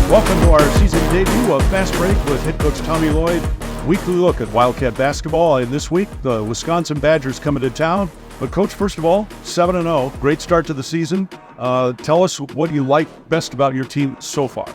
Welcome to our season debut of Fastbreak with head coach Tommy Lloyd. Weekly look at Wildcat basketball. And this week, the Wisconsin Badgers coming to town. But coach, first of all, 7-0, great start to the season. Tell us what you like best about your team so far.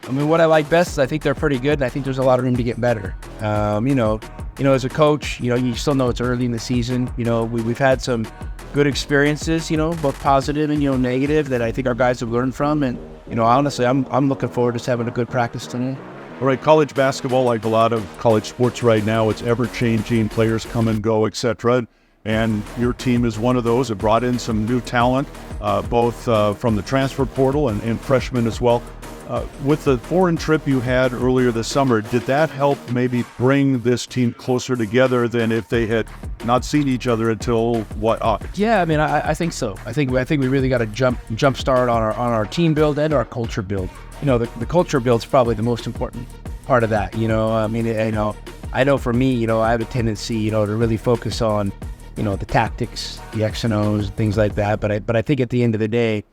I mean, what I like best is I think they're pretty good, and I think there's a lot of room to get better. As a coach, you still know it's early in the season. We've had some good experiences, both positive and negative, that I think our guys have learned from. And honestly, I'm looking forward to just having a good practice tonight. All right, college basketball, like a lot of college sports right now, it's ever-changing. Players come and go, etc. And your team is one of those. It brought in some new talent, both from the transfer portal and freshmen as well. With the foreign trip you had earlier this summer, did that help maybe bring this team closer together than if they had not seen each other until August? Yeah, I mean, I think so. I think we really got to jump start on our team build and our culture build. The culture build is probably the most important part of that. I know for me, I have a tendency, to really focus on, the tactics, the X and O's, things like that. But I think at the end of the day,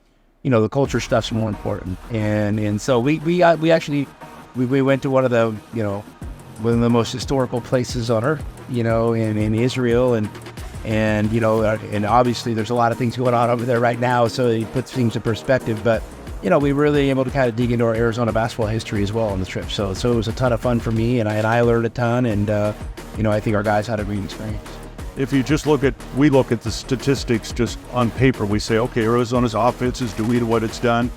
the culture stuff's more important. And so we went to one of the most historical places on earth, in Israel, and obviously there's a lot of things going on over there right now, so it puts things in perspective. But we were really able to kind of dig into our Arizona basketball history as well on the trip. So it was a ton of fun for me, and I learned a ton, and I think our guys had a great experience. If you just we look at the statistics just on paper, we say, okay, Arizona's offense is doing what it's done.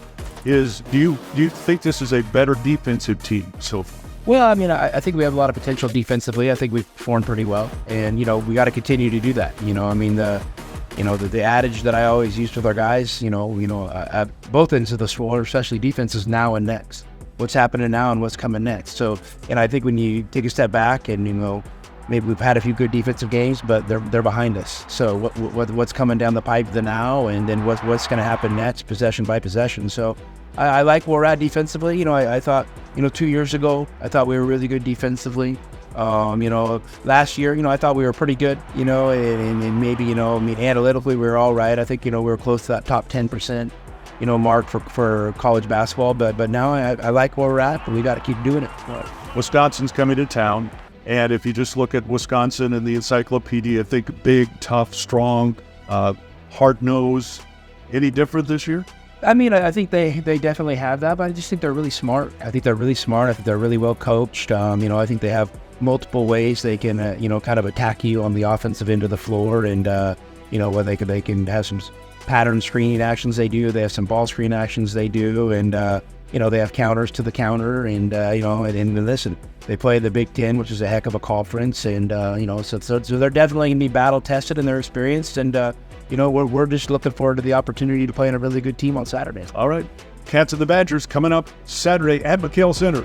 Do you think this is a better defensive team so far? Well, I mean, I think we have a lot of potential defensively. I think we've performed pretty well, and we got to continue to do that. The adage that I always use with our guys, at both ends of the floor, especially defense, is now and next. What's happening now and what's coming next. So, and I think when you take a step back and maybe we've had a few good defensive games, but they're behind us. So what's coming down the pipe now, and then what's going to happen next, possession by possession. So I like where we're at defensively. I thought 2 years ago I thought we were really good defensively. Last year I thought we were pretty good. And maybe analytically we were all right. I think we were close to that top 10% mark for college basketball. But now I like where we're at, but we got to keep doing it. Wisconsin's coming to town. And if you just look at Wisconsin and the encyclopedia, think big, tough, strong, hard-nosed. Any different this year? I mean, I think they definitely have that, but I just think they're really smart. I think they're really smart. I think they're really well coached. I think they have multiple ways they can, kind of attack you on the offensive end of the floor. And, where they can have some pattern screening actions they do. They have some ball screen actions they do. And, they have counters to the counter. And, and listen, they play the Big Ten, which is a heck of a conference, and so they're definitely going to be battle tested and they're experienced, and we're just looking forward to the opportunity to play in a really good team on Saturday. All right, Cats and the Badgers coming up Saturday at McHale Center.